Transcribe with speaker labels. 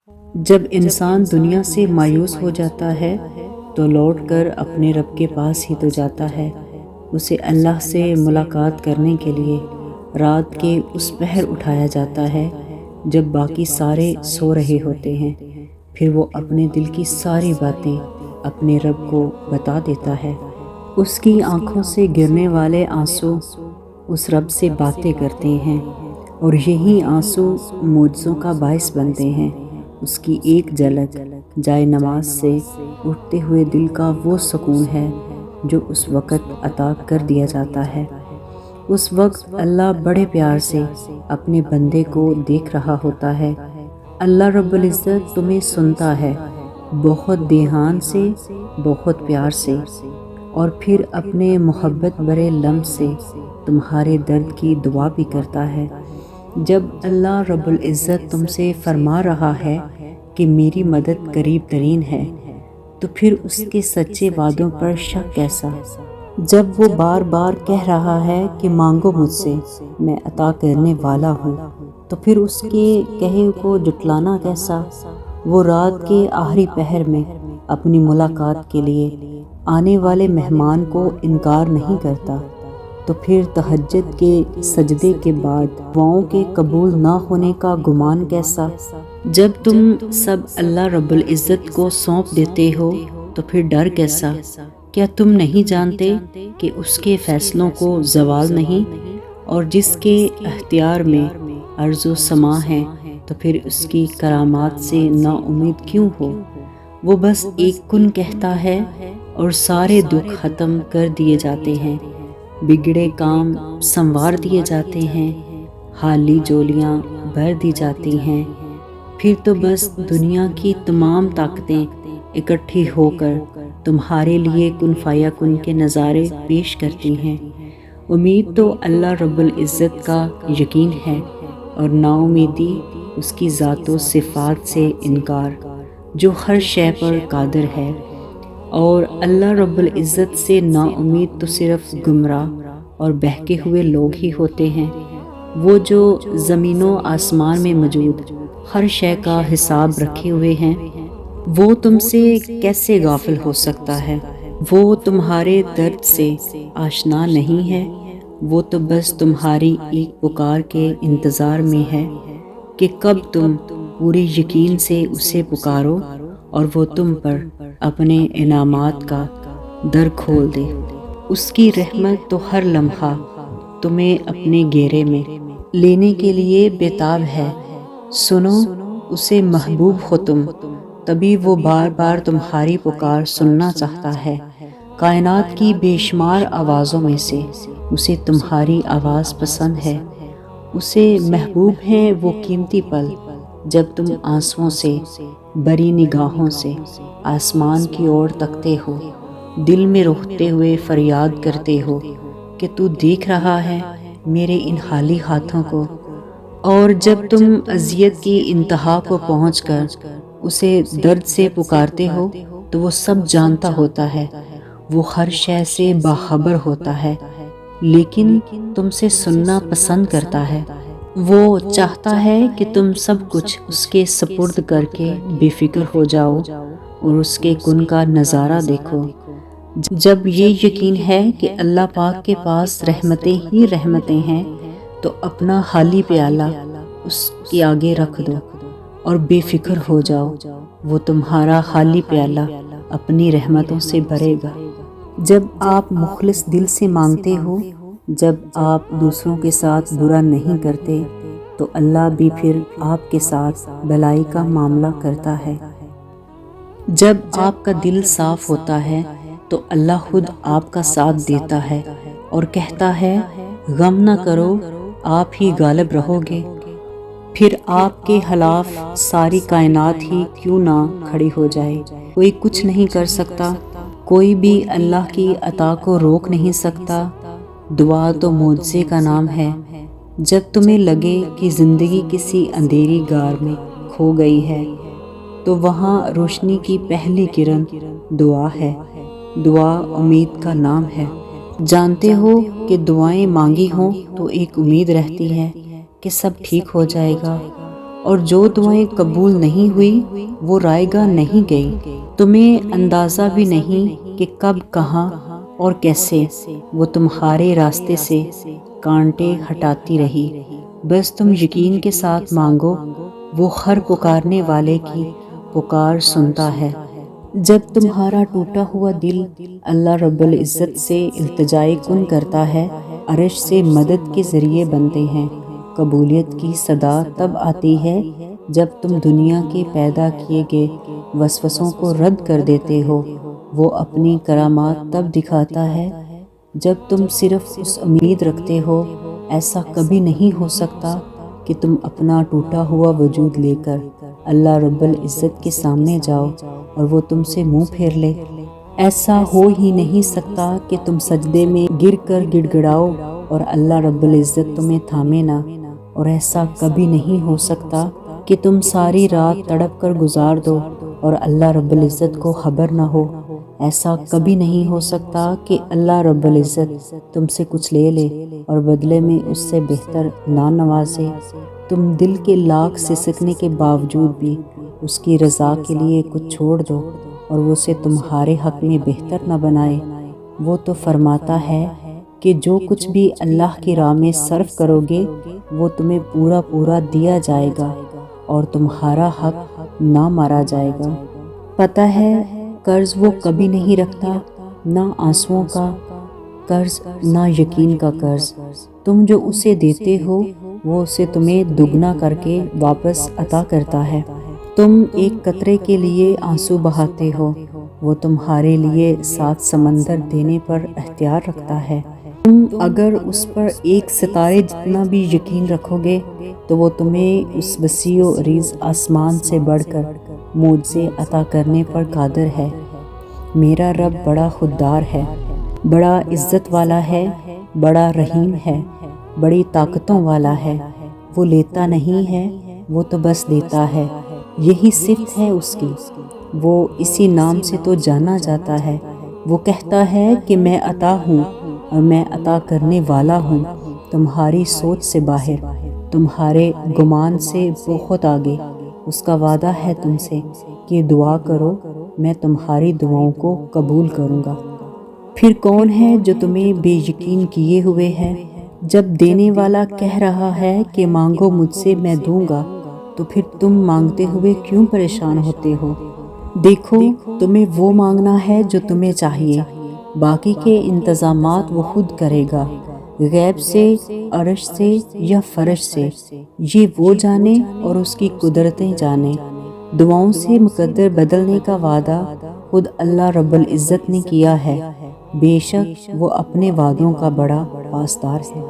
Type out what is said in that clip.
Speaker 1: جب انسان دنیا سے مایوس ہو جاتا ہے تو لوٹ کر اپنے رب کے پاس ہی تو جاتا ہے۔ اسے اللہ سے ملاقات کرنے کے لیے رات کے اس پہر اٹھایا جاتا ہے جب باقی سارے سو رہے ہوتے ہیں۔ پھر وہ اپنے دل کی ساری باتیں اپنے رب کو بتا دیتا ہے۔ اس کی آنکھوں سے گرنے والے آنسو اس رب سے باتیں کرتے ہیں، اور یہی آنسو معجزوں کا باعث بنتے ہیں۔ اس کی ایک جھلک جائے نماز سے اٹھتے ہوئے دل کا وہ سکون ہے جو اس وقت عطا کر دیا جاتا ہے۔ اس وقت اللہ بڑے پیار سے اپنے بندے کو دیکھ رہا ہوتا ہے۔ اللہ رب العزت تمہیں سنتا ہے، بہت دھیان سے، بہت پیار سے، اور پھر اپنے محبت بھرے لمس سے تمہارے درد کی دعا بھی کرتا ہے۔ جب اللہ رب العزت تم سے فرما رہا ہے کہ میری مدد قریب ترین ہے، تو پھر اس کے سچے وعدوں پر شک کیسا؟ جب وہ بار بار کہہ رہا ہے کہ مانگو مجھ سے، میں عطا کرنے والا ہوں، تو پھر اس کے کہے کو جھٹلانا کیسا؟ وہ رات کے آخری پہر میں اپنی ملاقات کے لیے آنے والے مہمان کو انکار نہیں کرتا، تو پھر تہجد کے سجدے کے بعد دعاؤں کے قبول نہ ہونے کا گمان کیسا؟ جب تم سب اللہ رب العزت کو سونپ دیتے ہو تو پھر ڈر کیسا؟ کیا تم نہیں جانتے کہ اس کے فیصلوں کو زوال نہیں، اور جس کے اختیار میں ارض و سما ہے، تو پھر اس کی کرامات سے نا امید کیوں ہو؟ وہ بس ایک کن کہتا ہے اور سارے دکھ ختم کر دیے جاتے ہیں، بگڑے کام سنوار دیے جاتے ہیں، خالی جولیاں بھر دی جاتی ہیں۔ پھر تو بس دنیا کی تمام طاقتیں اکٹھی ہو کر تمہارے لیے کن فیا کن کے نظارے پیش کرتی ہیں۔ امید تو اللہ رب العزت کا یقین ہے، اور نا امیدی اس کی ذات و صفات سے انکار جو ہر شے پر قادر ہے۔ اور اللہ رب العزت سے نا امید تو صرف گمراہ اور بہکے ہوئے لوگ ہی ہوتے ہیں۔ وہ جو زمین و آسمان میں موجود ہر شے کا حساب رکھے ہوئے ہیں، وہ تم سے کیسے غافل ہو سکتا ہے؟ وہ تمہارے درد سے آشنا نہیں ہے؟ وہ تو بس تمہاری ایک پکار کے انتظار میں ہے کہ کب تم پورے یقین سے اسے پکارو اور وہ تم پر اپنے انعامات کا در کھول دے۔ اس کی رحمت تو ہر لمحہ تمہیں اپنے گھیرے میں لینے کے لیے بےتاب ہے۔ سنو اسے محبوب ہو تم، تبھی وہ بار بار تمہاری پکار سننا چاہتا ہے۔ کائنات کی بے شمار آوازوں میں سے اسے تمہاری آواز پسند ہے۔ اسے محبوب ہیں وہ قیمتی پل جب تم آنسوؤں سے بری نگاہوں سے آسمان کی اور تکتے ہو، دل میں روتے ہوئے فریاد کرتے ہو کہ تو دیکھ رہا ہے میرے ان خالی ہاتھوں کو۔ اور جب تم اذیت کی انتہا کو پہنچ کر اسے درد سے پکارتے ہو تو وہ سب جانتا ہوتا ہے، وہ ہر شے سے باخبر ہوتا ہے، لیکن تم سے سننا پسند کرتا ہے۔ وہ چاہتا ہے کہ تم سب کچھ اس کے سپرد کر کے بے فکر ہو جاؤ اور اس کے کن کا نظارہ دیکھو۔ جب یہ یقین ہے کہ اللہ پاک کے پاس رحمتیں ہی رحمتیں ہیں، تو اپنا خالی پیالہ اس کے آگے رکھ دو اور بے فکر ہو جاؤ، وہ تمہارا خالی پیالہ اپنی رحمتوں سے بھرے گا۔ جب آپ مخلص دل سے مانگتے ہو، جب آپ دوسروں کے ساتھ برا نہیں کرتے، تو اللہ بھی پھر آپ کے ساتھ بھلائی کا معاملہ کرتا ہے۔ جب آپ کا دل صاف ہوتا ہے تو اللہ خود آپ کا ساتھ دیتا ہے اور کہتا ہے غم نہ کرو، آپ ہی غالب رہو گے۔ پھر آپ کے خلاف ساری کائنات ہی کیوں نہ کھڑی ہو جائے، کوئی کچھ نہیں کر سکتا، کوئی بھی اللہ کی عطا کو روک نہیں سکتا۔ دعا تو معجزے کا نام ہے۔ جب تمہیں لگے کہ زندگی کسی اندھیری غار میں کھو گئی ہے، تو وہاں روشنی کی پہلی کرن دعا ہے۔ دعا امید کا نام ہے۔ جانتے ہو کہ دعائیں مانگی ہوں تو ایک امید رہتی ہے کہ سب ٹھیک ہو جائے گا، اور جو دعائیں قبول نہیں ہوئی وہ رائے گاہ نہیں گئی۔ تمہیں اندازہ بھی نہیں کہ کب، کہاں اور کیسے وہ تمہارے راستے سے کانٹے ہٹاتی رہی۔ بس تم یقین کے ساتھ مانگو، وہ ہر پکارنے والے کی پکار سنتا ہے۔ جب تمہارا ٹوٹا ہوا دل اللہ رب العزت سے التجائے کن کرتا ہے، عرش سے مدد کے ذریعے بنتے ہیں۔ قبولیت کی صدا تب آتی ہے جب تم دنیا کے پیدا کیے گئے وسوسوں کو رد کر دیتے ہو۔ وہ اپنی کرامات تب دکھاتا ہے جب تم صرف اس امید رکھتے ہو۔ ایسا کبھی نہیں ہو سکتا کہ تم اپنا ٹوٹا ہوا وجود لے کر اللہ رب العزت کے سامنے جاؤ اور وہ تم سے منہ پھیر لے۔ ایسا ہو ہی نہیں سکتا کہ تم سجدے میں گر کر گڑ گڑاؤ اور اللہ رب العزت تمہیں تھامے نہ، اور ایسا کبھی نہیں ہو سکتا کہ تم ساری رات تڑپ کر گزار دو اور اللہ رب العزت کو خبر نہ ہو۔ ایسا کبھی نہیں ہو سکتا کہ اللہ رب العزت تم سے کچھ لے لے اور بدلے میں اس سے بہتر نہ نوازے۔ تم دل کے لاکھ سسکنے کے باوجود بھی اس کی رضا کے لیے کچھ چھوڑ دو اور وہ اسے تمہارے حق میں بہتر نہ بنائے۔ وہ تو فرماتا ہے کہ جو کچھ بھی اللہ کی راہ میں صرف کرو گے وہ تمہیں پورا پورا دیا جائے گا اور تمہارا حق نہ مارا جائے گا۔ پتہ ہے قرض وہ کبھی نہیں رکھتا، نہ آنسوؤں کا قرض نہ یقین کا قرض۔ تم جو اسے دیتے ہو وہ اسے تمہیں دگنا کر کے واپس عطا کرتا ہے۔ تم ایک قطرے کے لیے آنسو بہاتے ہو، وہ تمہارے لیے 7 سمندر دینے پر اختیار رکھتا ہے۔ تم اگر اس پر ایک ستارے جتنا بھی یقین رکھو گے تو وہ تمہیں اس وسیع و عریض آسمان سے بڑھ کر معجزے عطا کرنے پر قادر ہے۔ میرا رب بڑا خوددار ہے، بڑا عزت والا ہے، بڑا رحیم ہے، بڑی طاقتوں والا ہے۔ وہ لیتا نہیں ہے، وہ تو بس دیتا ہے۔ یہی صفت ہے اس کی، وہ اسی نام سے تو جانا جاتا ہے۔ وہ کہتا ہے کہ میں عطا ہوں اور میں عطا کرنے والا ہوں، تمہاری سوچ سے باہر، تمہارے گمان سے بہت آگے۔ اس کا وعدہ ہے تم سے کہ دعا کرو، میں تمہاری دعاؤں کو قبول کروں گا۔ پھر کون ہے جو تمہیں بے یقین کیے ہوئے ہے؟ جب دینے والا کہہ رہا ہے کہ مانگو مجھ سے میں دوں گا، تو پھر تم مانگتے ہوئے کیوں پریشان ہوتے ہو؟ دیکھو تمہیں وہ مانگنا ہے جو تمہیں چاہیے، باقی کے انتظامات وہ خود کرے گا، غیب سے، عرش سے یا فرش سے، یہ وہ جانے اور اس کی قدرتیں جانے۔ دعاؤں سے مقدر بدلنے کا وعدہ خود اللہ رب العزت نے کیا ہے، بے شک وہ اپنے وعدوں کا بڑا پاسدار ہے۔